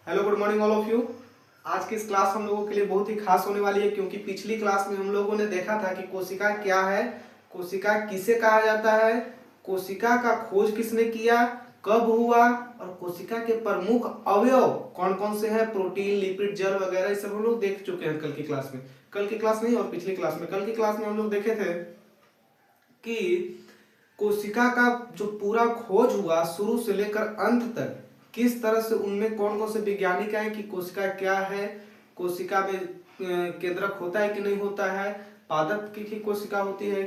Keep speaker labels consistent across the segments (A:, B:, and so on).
A: Hello good morning all of you. आज की इस क्लास हम लोगों के लिए बहुत ही खास होने वाली है, क्योंकि पिछली क्लास में हम लोगों ने देखा था कि कोशिका क्या है, कोशिका किसे कहा जाता है, कोशिका का खोज किसने किया, कब हुआ और कोशिका के प्रमुख अवयव कौन कौन से हैं, प्रोटीन, लिपिड, जल वगैरह, ये सब हम लोग देख चुके हैं कल की क्लास में। कल की क्लास नहीं और पिछली क्लास में। कल की क्लास में हम लोग देखे थे कि कोशिका का जो पूरा खोज हुआ शुरू से लेकर अंत तक, किस तरह से उनमें कौन कौन से वैज्ञानिक आए कि कोशिका क्या है, कोशिका में केंद्रक होता है कि नहीं होता है, पादप की कोशिका होती है,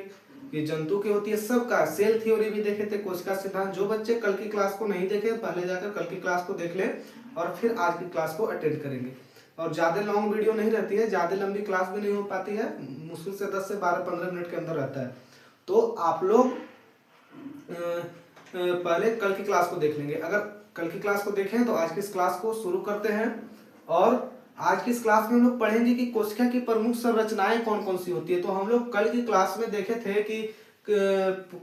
A: ये जंतु की होती है, सबका सेल थ्योरी भी देखे थे, कोशिका सिद्धांत। जो बच्चे कल की क्लास को नहीं देखे पहले जाकर कल की क्लास को देख ले और फिर आज की क्लास को अटेंड करेंगे। और ज्यादा लॉन्ग वीडियो नहीं रहती है, ज्यादा लंबी क्लास भी नहीं हो पाती है, मुश्किल से 10 से 12-15 मिनट के अंदर रहता है। तो आप लोग पहले कल की क्लास को देख लेंगे। अगर कल की क्लास को देखें तो आज की इस क्लास को शुरू करते हैं। और आज की इस क्लास में हम लोग पढ़ेंगे कि कोशिका की प्रमुख संरचनाएं कौन कौन सी होती है। तो हम लोग कल की क्लास में देखे थे कि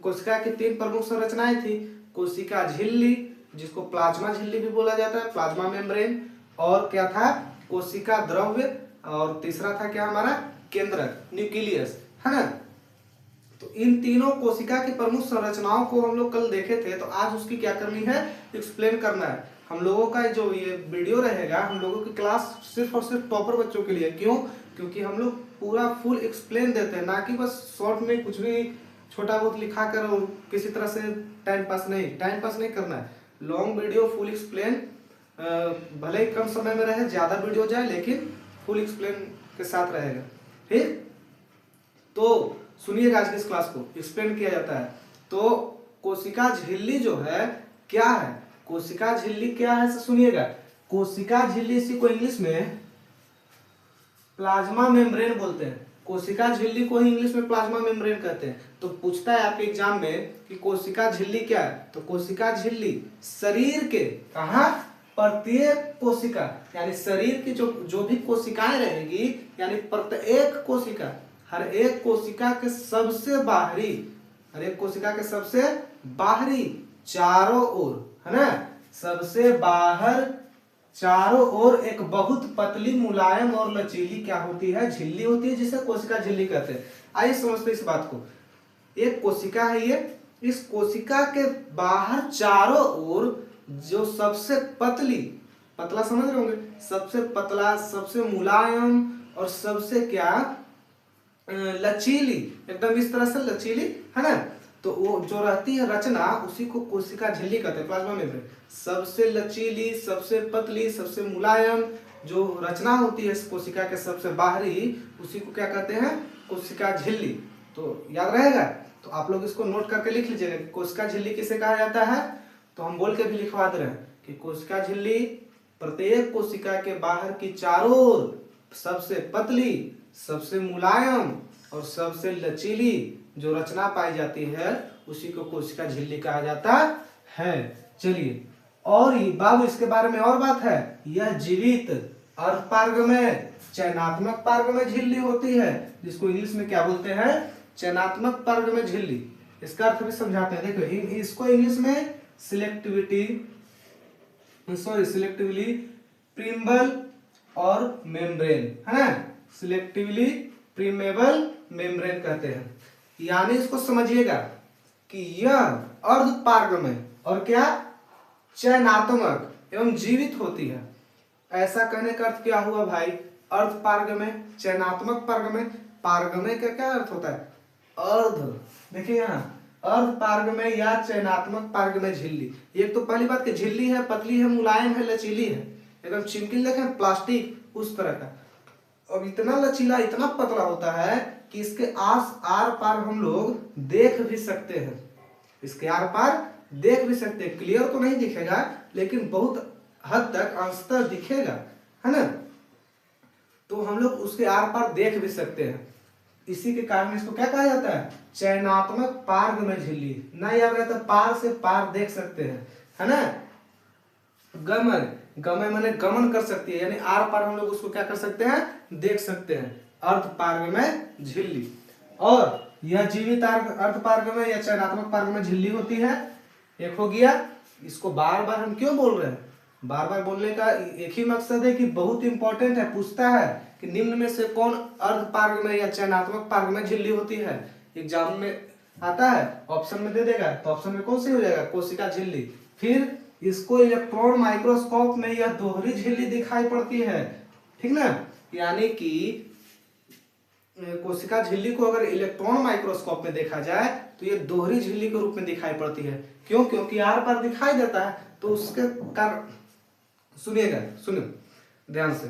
A: कोशिका की 3 प्रमुख संरचनाएं थी। कोशिका झिल्ली, जिसको प्लाज्मा झिल्ली भी बोला जाता है, प्लाज्मा मेम्ब्रेन, और क्या था, कोशिका द्रव्य, और तीसरा था क्या हमारा, केंद्रक, न्यूक्लियस, है ना। तो इन तीनों कोशिका की प्रमुख संरचनाओं को हम लोग कल देखे थे। तो आज उसकी क्या करनी है, एक्सप्लेन करना है। हम लोगों का जो ये वीडियो रहेगा, हम लोगों की क्लास सिर्फ और सिर्फ टॉपर बच्चों के लिए। क्यों? क्योंकि हम लोग पूरा फुल एक्सप्लेन देते हैं, ना कि बस शॉर्ट में कुछ भी छोटा बहुत लिखा कर किसी तरह से टाइम पास नहीं करना है। लॉन्ग वीडियो फुल एक्सप्लेन, भले ही कम समय में रहे, ज्यादा वीडियो जाए, लेकिन फुल एक्सप्लेन के साथ रहेगा। फिर तो सुनिएगा, आज की इस क्लास को एक्सप्लेन किया जाता है। तो कोशिका झिल्ली जो है क्या है, कोशिका झिल्ली क्या है, सुनिएगा। कोशिका झिल्ली, इसी को इंग्लिश में प्लाज्मा मेम्ब्रेन बोलते हैं। कोशिका झिल्ली को ही इंग्लिश में प्लाज्मा मेम्ब्रेन कहते हैं। तो पूछता है आपके एग्जाम में कि कोशिका झिल्ली क्या है, तो कोशिका झिल्ली शरीर के कहा, प्रत्येक कोशिका, यानी शरीर की जो भी कोशिकाएं रहेगी, यानी प्रत्येक कोशिका, हर एक कोशिका के सबसे बाहरी, हर एक कोशिका के सबसे बाहरी चारों ओर, है ना, सबसे बाहर चारों ओर एक बहुत पतली, मुलायम और लचीली क्या होती है, झिल्ली होती है, जिसे कोशिका झिल्ली कहते हैं। आइए समझते हैं इस बात को। एक कोशिका है ये, इस कोशिका के बाहर चारों ओर जो सबसे पतली, पतला समझ रहे होंगे, सबसे पतला, सबसे मुलायम और सबसे क्या, लचीली, एकदम इस तरह से लचीली, है ना। तो वो जो रहती है रचना, उसी को कोशिका झिल्ली कहते हैं, प्लाज्मा मेम्ब्रेन। सबसे लचीली, सबसे पतली, सबसे मुलायम जो रचना होती है इस कोशिका के सबसे बाहरी, उसी को क्या कहते हैं, कोशिका झिल्ली। तो याद रहेगा। तो आप लोग इसको नोट करके लिख लीजिएगा, कोशिका झिल्ली किसे कहा जाता है। तो हम बोल के भी लिखवा दे रहे हैं कि कोशिका झिल्ली प्रत्येक कोशिका के बाहर की चारों ओर सबसे पतली, सबसे मुलायम और सबसे लचीली जो रचना पाई जाती है, उसी को कोशिका झिल्ली कहा जाता है। चलिए, और बाबू इसके बारे में और बात है, यह जीवित अर्धपार्गमय चयनात्मक पार्गमय झिल्ली होती है, जिसको इंग्लिश में क्या बोलते हैं, चयनात्मक पार्गमय झिल्ली। इसका अर्थ भी समझाते हैं। देखो, इसको इंग्लिश में सिलेक्टिवली प्रीमेबल और मेम्ब्रेन, है ना, सिलेक्टिवली प्रीमेबल मेम्ब्रेन कहते हैं। यानी इसको समझिएगा कि यह अर्धपार्गमय और क्या, चयनात्मक एवं जीवित होती है। ऐसा कहने का अर्थ क्या हुआ भाई, अर्धपार्गमय, चयनात्मक पार्गमय। पार्गमय का क्या अर्थ होता है, अर्ध। देखिए यहाँ अर्धपार्गमय या चयनात्मक पार्गमय झिल्ली। एक तो पहली बात कि झिल्ली है, पतली है, मुलायम है, लचीली है, एकदम चिमकिल देखें प्लास्टिक उस तरह का। अब इतना लचीला, इतना पतला होता है कि इसके आर पार हम लोग देख भी सकते हैं, इसके आर पार देख भी सकते हैं। क्लियर तो नहीं दिखेगा, लेकिन बहुत हद तक अंशतः दिखेगा, है ना। तो हम लोग उसके आर पार देख भी सकते हैं। इसी के कारण इसको क्या कहा जाता है, चयनात्मक पार्गमय झिल्ली। ना याद रहता, पार से पार देख सकते हैं, है ना। गमन, गमन माने गमन कर सकती है, यानी आर पार हम लोग उसको क्या कर सकते हैं, देख सकते हैं, अर्धपार्गमय झिल्ली। और यह जीवित अर्धपार्गमय या चयनात्मक पार्गमय झिल्ली होती है। एक हो गया। इसको बार बार हम क्यों बोल रहे हैं, बार बार बोलने का एक ही मकसद है कि बहुत इंपॉर्टेंट है, पूछता है कि निम्न में से कौन अर्ध पारगम्य या चयनात्मक पारगम्य झिल्ली होती है। एग्जाम में आता है, ऑप्शन में दे देगा, तो ऑप्शन में कौन सी हो जाएगा, कोशिका झिल्ली। फिर इसको इलेक्ट्रॉन माइक्रोस्कोप में यह दोहरी झिल्ली दिखाई पड़ती है, ठीक ना। यानी कि कोशिका झिल्ली को अगर इलेक्ट्रॉन माइक्रोस्कोप में देखा जाए तो ये दोहरी झिल्ली के रूप में दिखाई पड़ती है। क्यों? क्योंकि आर पार दिखाई देता है, तो उसके कारण सुनिएगा, सुनिए ध्यान से।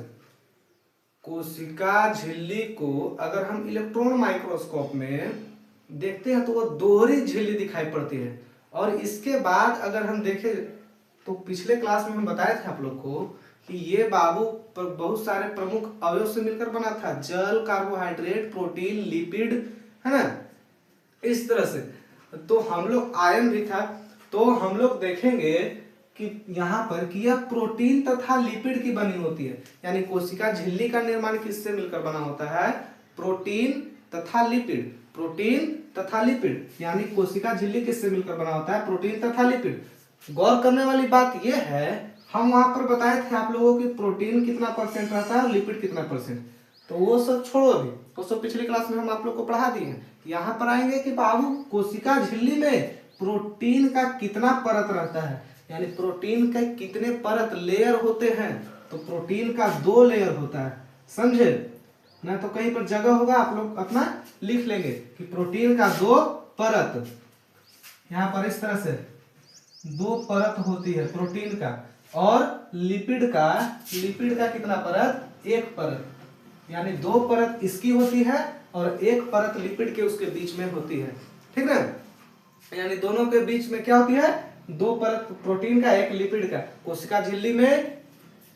A: कोशिका झिल्ली को अगर हम इलेक्ट्रॉन माइक्रोस्कोप में देखते हैं तो वो दोहरी झिल्ली दिखाई पड़ती है। और इसके बाद अगर हम देखें तो पिछले क्लास में हम बताए थे आप लोग को कि ये बाबू पर बहुत सारे प्रमुख अवयव से मिलकर बना था, जल, कार्बोहाइड्रेट, प्रोटीन, लिपिड, है ना, इस तरह से। तो हम लोग आयन भी था, तो हम लोग देखेंगे कि यहाँ पर कि यह प्रोटीन तथा लिपिड की बनी होती है। यानी कोशिका झिल्ली का निर्माण किससे मिलकर बना होता है, प्रोटीन तथा लिपिड, प्रोटीन तथा लिपिड। यानी कोशिका झिल्ली किससे मिलकर बना होता है, प्रोटीन तथा लिपिड। गौर करने वाली बात यह है, हम वहां पर बताए थे आप लोगों की प्रोटीन कितना परसेंट रहता है और लिपिड कितना परसेंट, तो वो सब छोड़ो अभी, वो सब पिछली क्लास में हम आप लोग को पढ़ा दिए हैं। यहाँ पर आएंगे कि बाबू कोशिका झिल्ली में प्रोटीन का कितना परत रहता है, यानी प्रोटीन के कितने परत लेयर होते हैं। तो प्रोटीन का 2 लेयर होता है, समझे ना। तो कहीं पर जगह होगा, आप लोग अपना लिख लेंगे कि प्रोटीन का 2 परत, यहाँ पर इस तरह से 2 परत होती है प्रोटीन का। और लिपिड का कितना परत, 1 परत। यानी 2 परत इसकी होती है और 1 परत लिपिड के उसके बीच में होती है, ठीक ना। यानी दोनों के बीच में क्या होती है, 2 परत प्रोटीन का, 1 लिपिड का। कोशिका झिल्ली में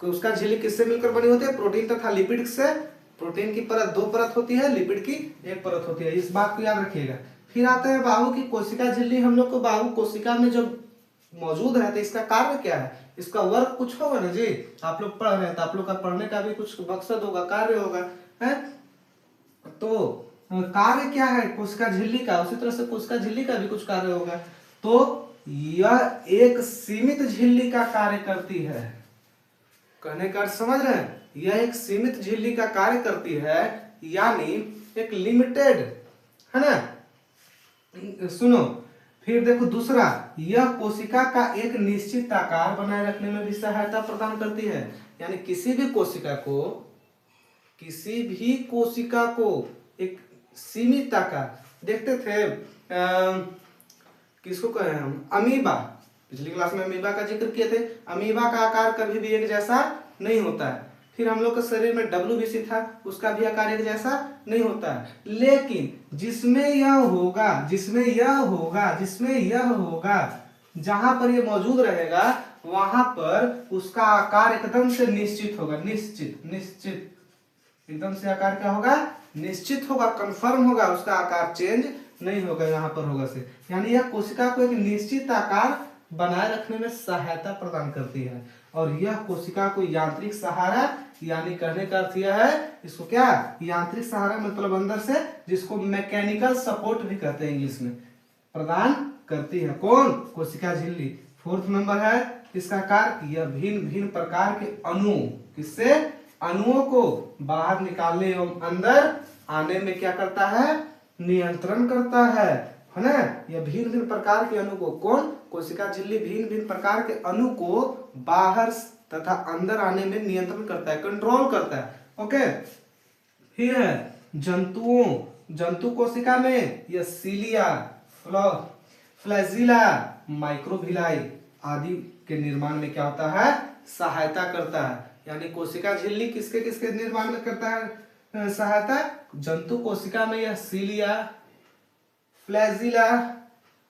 A: कोशिका झिल्ली किससे मिलकर बनी होती है, प्रोटीन तथा लिपिड से। प्रोटीन की परत 2 परत होती है, लिपिड की 1 परत होती है, इस बात को याद रखिएगा। फिर आते हैं बाबू की कोशिका झिल्ली। हम लोग को बाबू कोशिका में जब मौजूद है तो इसका कार्य क्या है, इसका वर्क कुछ होगा ना जी। आप लोग पढ़ रहे हैं तो आप लोग का पढ़ने का भी कुछ मकसद होगा, कार्य होगा, है। तो कार्य क्या है कोशिका झिल्ली का, उसी तरह से कोशिका झिल्ली का भी कुछ कार्य होगा। तो यह एक सीमित झिल्ली का कार्य करती है। कहने का अर्थ समझ रहे हैं, यह एक सीमित झिल्ली का कार्य करती है, यानी एक लिमिटेड, है ना। सुनो, फिर देखो दूसरा, यह कोशिका का एक निश्चित आकार बनाए रखने में भी सहायता प्रदान करती है। यानी किसी भी कोशिका को एक सीमित आकार, देखते थे किसको कहें हम, अमीबा। पिछली क्लास में अमीबा का जिक्र किए थे। अमीबा का आकार कभी भी एक जैसा नहीं होता है। फिर हम लोग के शरीर में WBC था, उसका भी आकार एक जैसा नहीं होता है। लेकिन जिसमें यह होगा, जहां पर यह मौजूद रहेगा वहां पर उसका आकार एकदम से निश्चित होगा, निश्चित एकदम से आकार क्या होगा, निश्चित होगा, कंफर्म होगा, उसका आकार चेंज नहीं होगा, यहाँ पर होगा से। यानी यह कोशिका को एक निश्चित आकार बनाए रखने में सहायता प्रदान करती है। और यह कोशिका को यांत्रिक सहारा, यानी कहने का अर्थ यह है, इसको क्या, यांत्रिक सहारा मतलब अंदर से, जिसको मैकेनिकल सपोर्ट भी कहते हैं इंग्लिश में, प्रदान करती है। कौन, कोशिका झिल्ली। 4th नंबर है इसका कार्य, यह भिन्न भिन्न प्रकार के अणु, किससे, अणुओं को बाहर निकालने एवं अंदर आने में क्या करता है, नियंत्रण करता है ना। यह भिन्न भिन्न प्रकार के अणु को, कौन, कोशिका झिल्ली भिन्न भिन्न प्रकार के अणु को बाहर तथा अंदर आने में नियंत्रण करता है, कंट्रोल करता है। ओके, फिर है जंतु कोशिका में यह सीलिया, फ्लैजिला, माइक्रोविलाई आदि के निर्माण में क्या होता है, सहायता करता है। यानी कोशिका झिल्ली किसके किसके निर्माण में करता है सहायता, जंतु कोशिका में यह सीलिया, फ्लैजिला,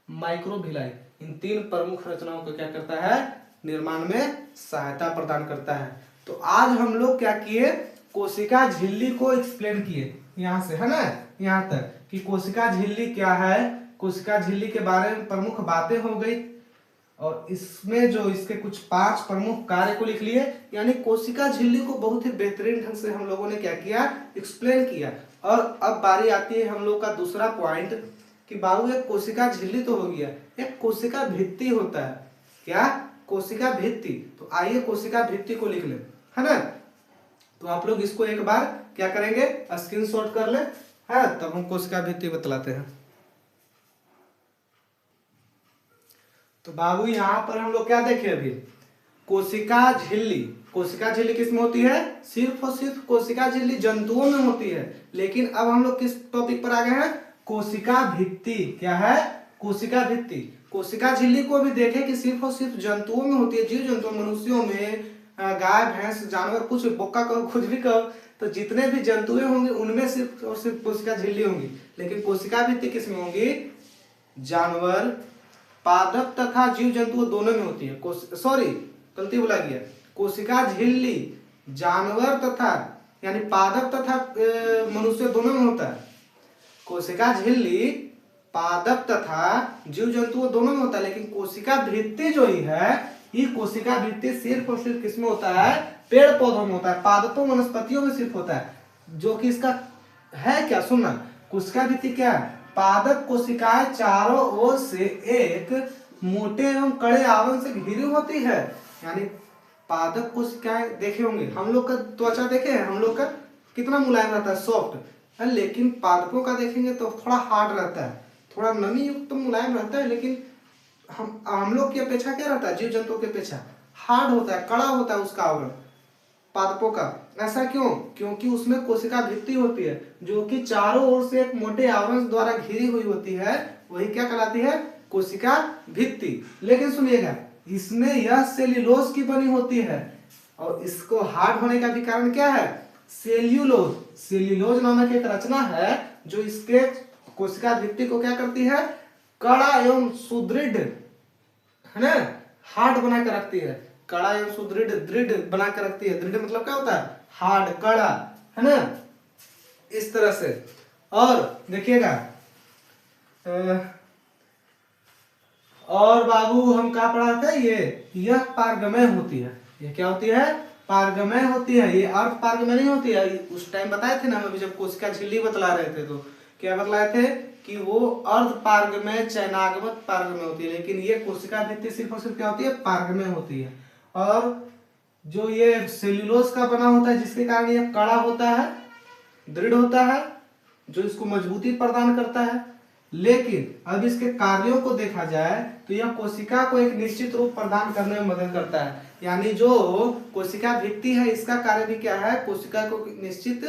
A: माइक्रोविलाई, इन 3 प्रमुख रचनाओं को क्या करता है, निर्माण में सहायता प्रदान करता है। तो आज हम लोग क्या किए, कोशिका झिल्ली को एक्सप्लेन किए, यहां से, है ना, यहां तक कि कोशिका झिल्ली क्या है, कोशिका झिल्ली के बारे में प्रमुख बातें हो गई। और इसमें जो इसके कुछ 5 प्रमुख कार्य को लिख लिए। यानी कोशिका झिल्ली को बहुत ही बेहतरीन ढंग से हम लोगों ने क्या किया, एक्सप्लेन किया। और अब बारी आती है हम लोग का दूसरा पॉइंट कि बाबू एक कोशिका झिल्ली तो हो गया, एक कोशिका भित्ति होता है। क्या, कोशिका भित्ति, तो आइए कोशिका भित्ति को लिख ले, है ना। तो आप लोग इसको एक बार क्या करेंगे, स्क्रीनशॉट कर ले, है, तब हम कोशिका भित्ति बतलाते हैं। तो बाबू यहाँ पर हम लोग क्या देखे अभी, कोशिका झिल्ली। कोशिका झिल्ली किसमें होती है, सिर्फ और सिर्फ कोशिका झिल्ली जंतुओं में होती है। लेकिन अब हम लोग किस टॉपिक पर आ गए हैं, कोशिका भित्ति। क्या है, कोशिका भित्ति। कोशिका झिल्ली को भी देखें कि सिर्फ और सिर्फ जंतुओं में होती है, जीव जंतुओं, मनुष्यों में, गाय भैंस जानवर, कुछ बोका कहो कुछ भी कहो, तो जितने भी जंतुएं होंगे उनमें सिर्फ और सिर्फ कोशिका झिल्ली होंगी। लेकिन कोशिका भित्ति किसमें होंगी, जानवर, पादप तथा जीव जंतु दोनों में होती है। सॉरी गलती बोला गया, कोशिका झिल्ली जानवर तथा यानी पादप तथा मनुष्य दोनों में होता है। कोशिका झिल्ली पादप तथा जीव जंतु दोनों में होता है। लेकिन कोशिका भित्ति जो ही है, ये कोशिका भित्ति सिर्फ और सिर्फ किसमें होता है, पेड़ पौधों में होता है, पादपों वनस्पतियों में सिर्फ होता है। जो कि इसका है क्या, सुनना, कोशिका भित्ति क्या है, पादप कोशिकाएं चारों ओर से एक मोटे एवं कड़े आवरण से घिरी होती है। यानी पादप कोशिकाएं देखे होंगे, हम लोग का त्वचा देखे हैं, हम लोग का कितना मुलायम रहता है, सॉफ्ट है। लेकिन पादपों का देखेंगे तो थोड़ा हार्ड रहता है, थोड़ा नमी युक्त तो मुलायम रहता है। लेकिन हम लोग की अपेक्षा क्या रहता है, जीव जंतुओं की अपेक्षा हार्ड होता है, कड़ा होता है उसका आवरण पादपों का। ऐसा क्यों, क्योंकि उसमें कोशिका भित्ति होती है जो कि चारों ओर से एक मोटे आवरण द्वारा घिरी हुई होती है, वही क्या कहलाती है, कोशिका भित्ति। लेकिन सुनिएगा, इसमें यह सेल्यूलोज की बनी होती है, और इसको हार्ड होने का भी कारण क्या है, सेल्यूलोज। सेल्यूलोज नामक एक रचना है जो इसके कोशिका भित्ति को क्या करती है, कड़ा एवं सुदृढ़, है ना, हार्ड बना कर रखती है, कड़ा एवं सुदृढ़, दृढ़ बना कर रखती है। दृढ़ मतलब क्या होता है, हार्ड, कड़ा, है ना, इस तरह से। और देखिएगा, और बाबू हम क्या पढ़ा था, यह पारगमय होती है। ये क्या होती है, पारगमय होती है। ये अर्ध पारगमय नहीं होती है। उस टाइम बताए थे ना हम, अभी जब कोशिका झिल्ली बतला रहे थे, तो क्या बतलाए थे कि वो अर्ध पारगमय चयनागमक पारगमय होती है। लेकिन ये कोशिका भित्ति सिर्फ और सिर्फ क्या होती है, पारगमय होती है। और जो ये सेल्यूलोज का बना होता है, जिसके कारण ये कड़ा होता है, दृढ़ होता है, जो इसको मजबूती प्रदान करता है। लेकिन अब इसके कार्यों को देखा जाए तो यह कोशिका को एक निश्चित रूप प्रदान करने में मदद करता है। यानी जो कोशिका भित्ति है, इसका कार्य भी क्या है, कोशिका को निश्चित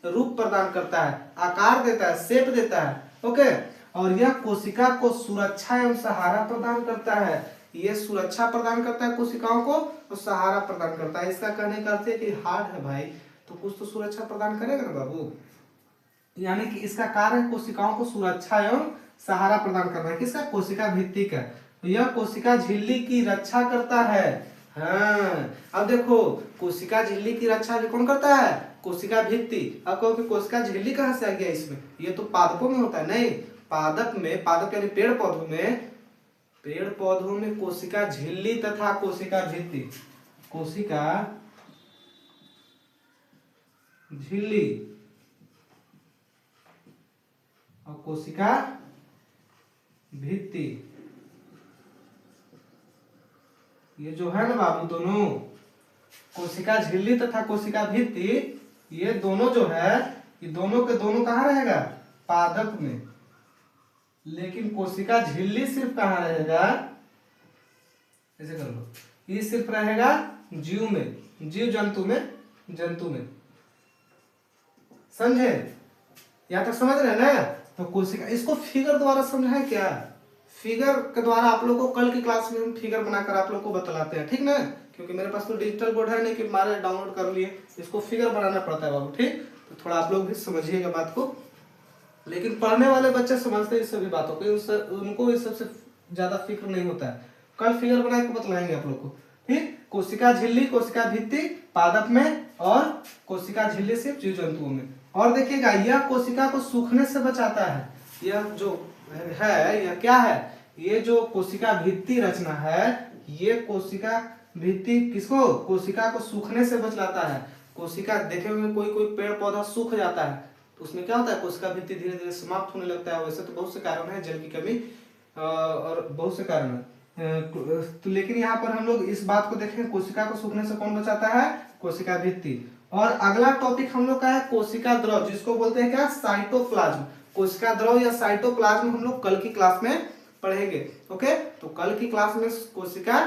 A: रूप प्रदान करता है, आकार देता है, शेप देता है, ओके। और यह कोशिका को सुरक्षा एवं सहारा प्रदान करता है। ये सुरक्षा प्रदान करता है कोशिकाओं को, और सहारा प्रदान करता है। इसका कहने का अर्थ है कि हार्ड है भाई, तो कुछ तो सुरक्षा प्रदान करेगा ना बाबू। यानी कि इसका कार्य कोशिकाओं को सुरक्षा एवं सहारा प्रदान करना है, किसका, कोशिका भित्ति का। तो यह कोशिका झिल्ली की रक्षा करता है। हाँ, अब देखो, कोशिका झिल्ली की रक्षा भी कौन करता है, कोशिका भित्ति। अब कहो कि कोशिका झिल्ली कहाँ से आ गया इसमें, ये तो पादपों में होता है। नहीं, पादप में, पादप यानी पेड़ पौधों में, पेड़ पौधों में कोशिका झिल्ली तथा कोशिका भित्ति, कोशिका झिल्ली और कोशिका भित्ति, ये जो है ना बाबू, दोनों कोशिका झिल्ली तथा कोशिका भित्ति, ये दोनों जो है, ये दोनों के दोनों कहाँ रहेगा, पादप में। लेकिन कोशिका झिल्ली सिर्फ कहाँ रहेगा, ऐसे कर लो, ये सिर्फ रहेगा जीव में, जीव जंतु में, जंतु में। समझे, यहां तक समझ रहे हैं ना। तो कोशिका, इसको फिगर द्वारा समझाए क्या, फिगर के द्वारा आप लोग को कल की क्लास में हम फिगर बनाकर आप लोग को बतलाते हैं, ठीक ना। क्योंकि मेरे पास तो डिजिटल बोर्ड है नहीं कि मारे डाउनलोड कर लिए, इसको फिगर बनाना पड़ता है बाबू, ठीक। तो थोड़ा आप लोग भी समझिएगा बात को। लेकिन पढ़ने वाले बच्चे समझते हैं इस सभी बातों को, उनको इस सबसे ज्यादा फिक्र नहीं होता है। कल फिगर बना के बतलाएंगे आप लोग को, ठीक। कोशिका झिल्ली, कोशिका भित्ति पादप में, और कोशिका झिल्ली सिर्फ जीव जंतुओं में। और देखिएगा, यह कोशिका को सूखने से बचाता है। यह जो है, यह क्या है, ये जो कोशिका भित्ति रचना है, ये कोशिका भित्ति किसको, कोशिका को सूखने से बचाता है। कोशिका देखे हुए कोई कोई पेड़ पौधा सूख जाता है, तो उसमें क्या होता है, कोशिका भित्ति धीरे धीरे समाप्त होने लगता है। वैसे तो बहुत से कारण है, जल की कमी और बहुत से कारण है। तो लेकिन यहाँ पर हम लोग इस बात को देखें, कोशिका को सूखने से कौन बचाता है? कोशिका भित्ति। और अगला टॉपिक हम लोग का है कोशिका द्रव, जिसको बोलते हैं क्या? साइटोप्लाज्म। कोशिका द्रव या साइटोप्लाज्म हम लोग कल की क्लास में पढ़ेंगे। ओके, तो कल की क्लास में कोशिका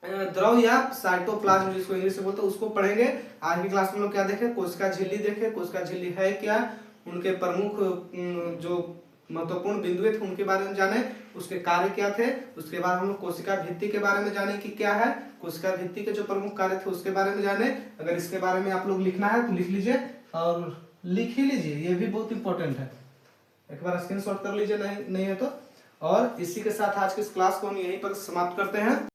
A: द्रव या साइटोप्लाज्म जिसको इंग्लिश में बोलते हैं उसको पढ़ेंगे। आज की क्लास में लोग क्या देखें? कोशिका झिल्ली देखें। कोशिका झिल्ली है क्या, उनके प्रमुख जो महत्वपूर्ण बिंदु थे उनके बारे में जाने, उसके कार्य क्या थे। उसके बाद हम लोग कोशिका भित्ति के बारे में जाने कि क्या है, कोशिका भित्ति के जो प्रमुख कार्य थे उसके बारे में जाने। अगर इसके बारे में आप लोग लिखना है तो लिख लीजिए, और लिख ही लीजिए, ये भी बहुत इंपॉर्टेंट है। एक बार स्क्रीनशॉट कर लीजिए नहीं है तो। और इसी के साथ आज की इस क्लास को हम यहीं पर समाप्त करते हैं।